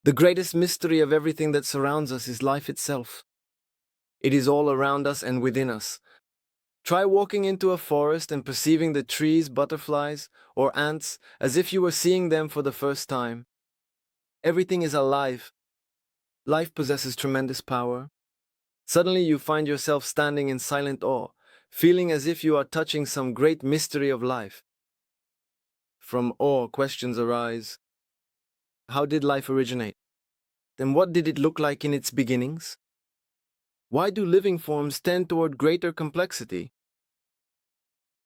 The greatest mystery of everything that surrounds us is life itself. It is all around us and within us. Try walking into a forest and perceiving the trees, butterflies, or ants as if you were seeing them for the first time. Everything is alive. Life possesses tremendous power. Suddenly you find yourself standing in silent awe, feeling as if you are touching some great mystery of life. From awe, questions arise. How did life originate? Then what did it look like in its beginnings? Why do living forms tend toward greater complexity?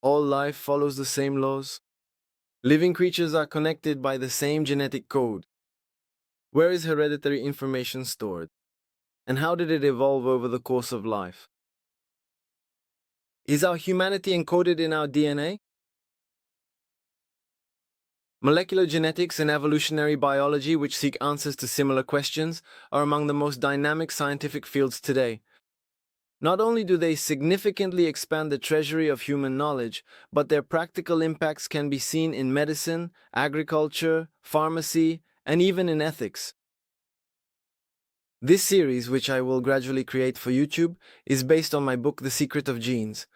All life follows the same laws. Living creatures are connected by the same genetic code. Where is hereditary information stored? And how did it evolve over the course of life? Is our humanity encoded in our DNA? Molecular genetics and evolutionary biology, which seek answers to similar questions, are among the most dynamic scientific fields today. Not only do they significantly expand the treasury of human knowledge, but their practical impacts can be seen in medicine, agriculture, pharmacy, and even in ethics. This series, which I will gradually create for YouTube, is based on my book The Secret of Genes.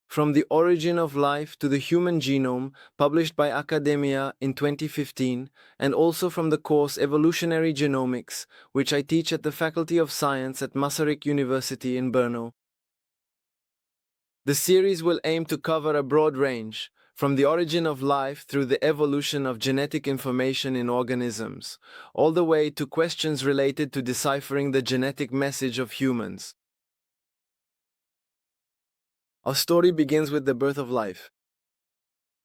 From the Origin of Life to the Human Genome, published by Academia in 2015, and also from the course Evolutionary Genomics, which I teach at the Faculty of Science at Masaryk University in Brno. The series will aim to cover a broad range, from the origin of life through the evolution of genetic information in organisms, all the way to questions related to deciphering the genetic message of humans. Our story begins with the birth of life.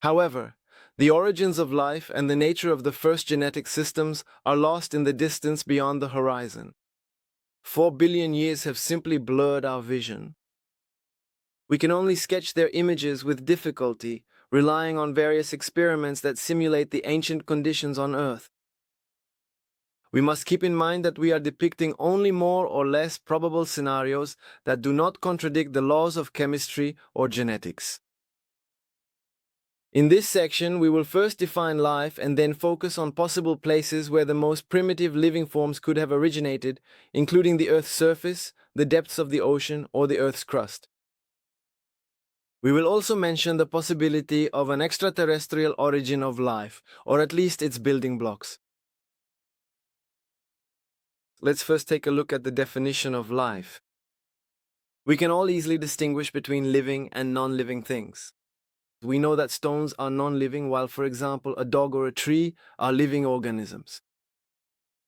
However, the origins of life and the nature of the first genetic systems are lost in the distance beyond the horizon. 4 billion years have simply blurred our vision. We can only sketch their images with difficulty, relying on various experiments that simulate the ancient conditions on Earth. We must keep in mind that we are depicting only more or less probable scenarios that do not contradict the laws of chemistry or genetics. In this section, we will first define life and then focus on possible places where the most primitive living forms could have originated, including the Earth's surface, the depths of the ocean, or the Earth's crust. We will also mention the possibility of an extraterrestrial origin of life, or at least its building blocks. Let's first take a look at the definition of life. We can all easily distinguish between living and non-living things. We know that stones are non-living, while, for example, a dog or a tree are living organisms.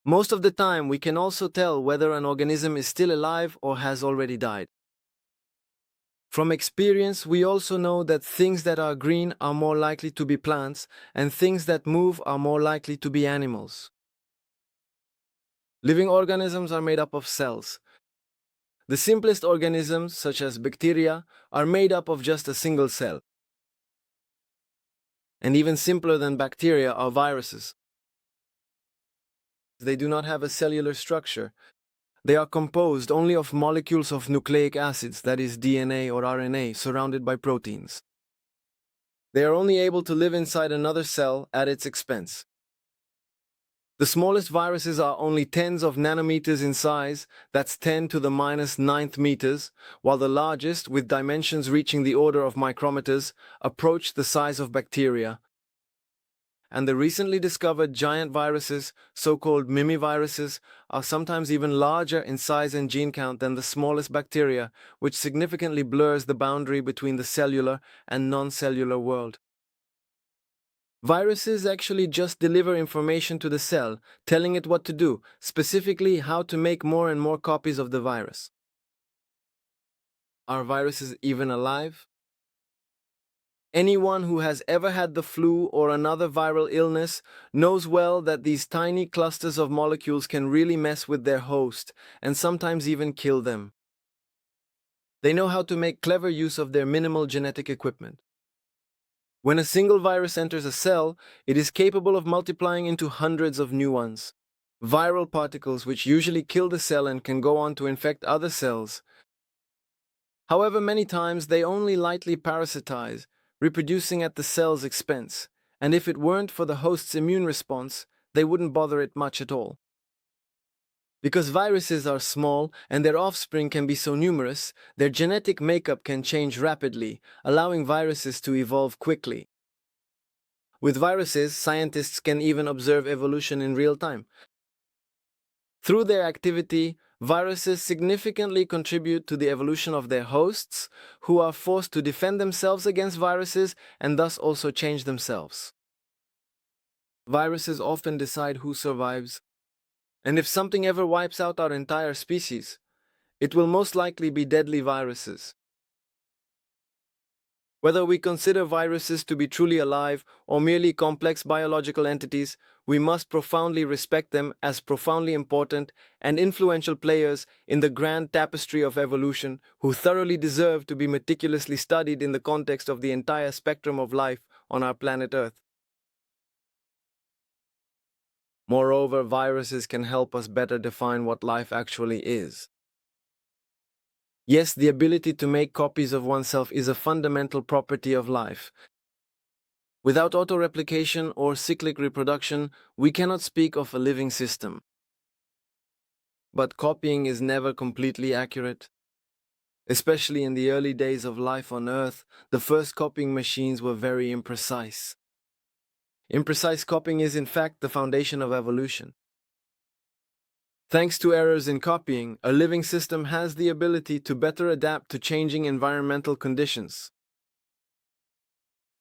Most of the time, we can also tell whether an organism is still alive or has already died. From experience, we also know that things that are green are more likely to be plants, and things that move are more likely to be animals. Living organisms are made up of cells. The simplest organisms, such as bacteria, are made up of just a single cell. And even simpler than bacteria are viruses. They do not have a cellular structure. They are composed only of molecules of nucleic acids, that is DNA or RNA, surrounded by proteins. They are only able to live inside another cell at its expense. The smallest viruses are only tens of nanometers in size, that's 10 to the minus 9th meters, while the largest, with dimensions reaching the order of micrometers, approach the size of bacteria. And the recently discovered giant viruses, so-called mimiviruses, are sometimes even larger in size and gene count than the smallest bacteria, which significantly blurs the boundary between the cellular and non-cellular world. Viruses actually just deliver information to the cell, telling it what to do, specifically how to make more and more copies of the virus. Are viruses even alive? Anyone who has ever had the flu or another viral illness knows well that these tiny clusters of molecules can really mess with their host and sometimes even kill them. They know how to make clever use of their minimal genetic equipment. When a single virus enters a cell, it is capable of multiplying into hundreds of new ones. Viral particles which usually kill the cell and can go on to infect other cells. However, many times they only lightly parasitize, reproducing at the cell's expense, and if it weren't for the host's immune response, they wouldn't bother it much at all. Because viruses are small and their offspring can be so numerous, their genetic makeup can change rapidly, allowing viruses to evolve quickly. With viruses, scientists can even observe evolution in real time. Through their activity, viruses significantly contribute to the evolution of their hosts, who are forced to defend themselves against viruses and thus also change themselves. Viruses often decide who survives, and if something ever wipes out our entire species, it will most likely be deadly viruses. Whether we consider viruses to be truly alive or merely complex biological entities, we must profoundly respect them as profoundly important and influential players in the grand tapestry of evolution, who thoroughly deserve to be meticulously studied in the context of the entire spectrum of life on our planet Earth. Moreover, viruses can help us better define what life actually is. Yes, the ability to make copies of oneself is a fundamental property of life. Without autoreplication or cyclic reproduction, we cannot speak of a living system. But copying is never completely accurate. Especially in the early days of life on Earth, the first copying machines were very imprecise. Imprecise copying is in fact the foundation of evolution. Thanks to errors in copying, a living system has the ability to better adapt to changing environmental conditions.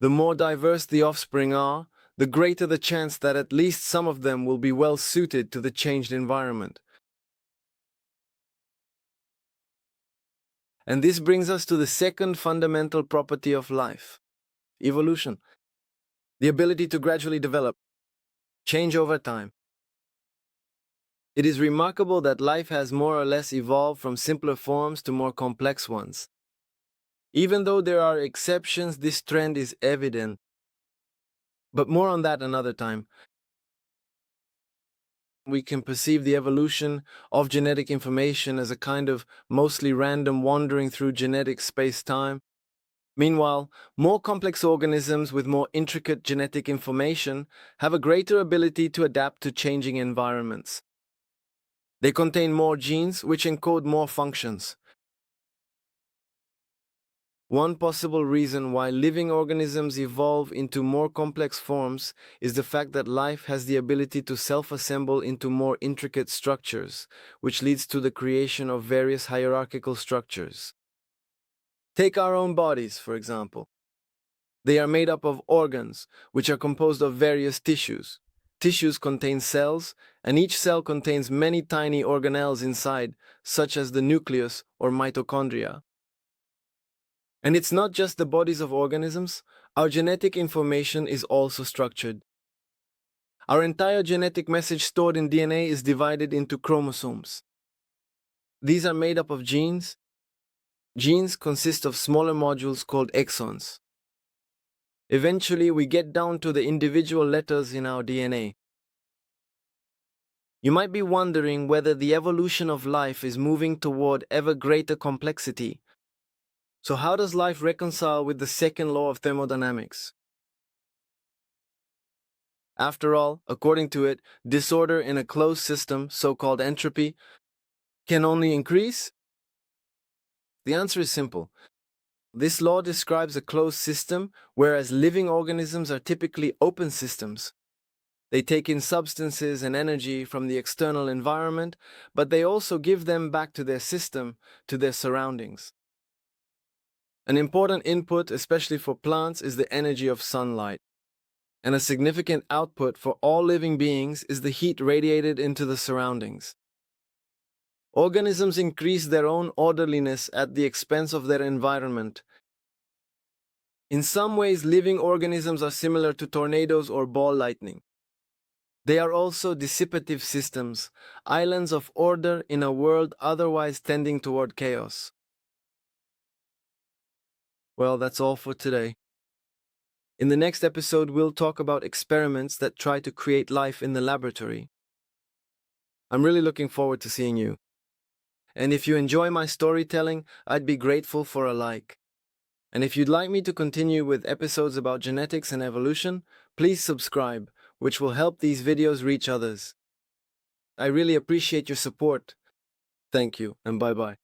The more diverse the offspring are, the greater the chance that at least some of them will be well suited to the changed environment. And this brings us to the second fundamental property of life: evolution. The ability to gradually develop, change over time. It is remarkable that life has more or less evolved from simpler forms to more complex ones. Even though there are exceptions, this trend is evident. But more on that another time. We can perceive the evolution of genetic information as a kind of mostly random wandering through genetic space-time. Meanwhile, more complex organisms with more intricate genetic information have a greater ability to adapt to changing environments. They contain more genes which encode more functions. One possible reason why living organisms evolve into more complex forms is the fact that life has the ability to self-assemble into more intricate structures, which leads to the creation of various hierarchical structures. Take our own bodies, for example. They are made up of organs, which are composed of various tissues. Tissues contain cells, and each cell contains many tiny organelles inside, such as the nucleus or mitochondria. And it's not just the bodies of organisms, our genetic information is also structured. Our entire genetic message stored in DNA is divided into chromosomes. These are made up of genes. Genes consist of smaller modules called exons. Eventually, we get down to the individual letters in our DNA. You might be wondering whether the evolution of life is moving toward ever greater complexity. So how does life reconcile with the second law of thermodynamics? After all, according to it, disorder in a closed system, so-called entropy, can only increase? The answer is simple. This law describes a closed system, whereas living organisms are typically open systems. They take in substances and energy from the external environment, but they also give them back to their system, to their surroundings. An important input, especially for plants, is the energy of sunlight. And a significant output for all living beings is the heat radiated into the surroundings. Organisms increase their own orderliness at the expense of their environment. In some ways, living organisms are similar to tornadoes or ball lightning. They are also dissipative systems, islands of order in a world otherwise tending toward chaos. Well, that's all for today. In the next episode, we'll talk about experiments that try to create life in the laboratory. I'm really looking forward to seeing you. And if you enjoy my storytelling, I'd be grateful for a like. And if you'd like me to continue with episodes about genetics and evolution, please subscribe, which will help these videos reach others. I really appreciate your support. Thank you, and bye-bye.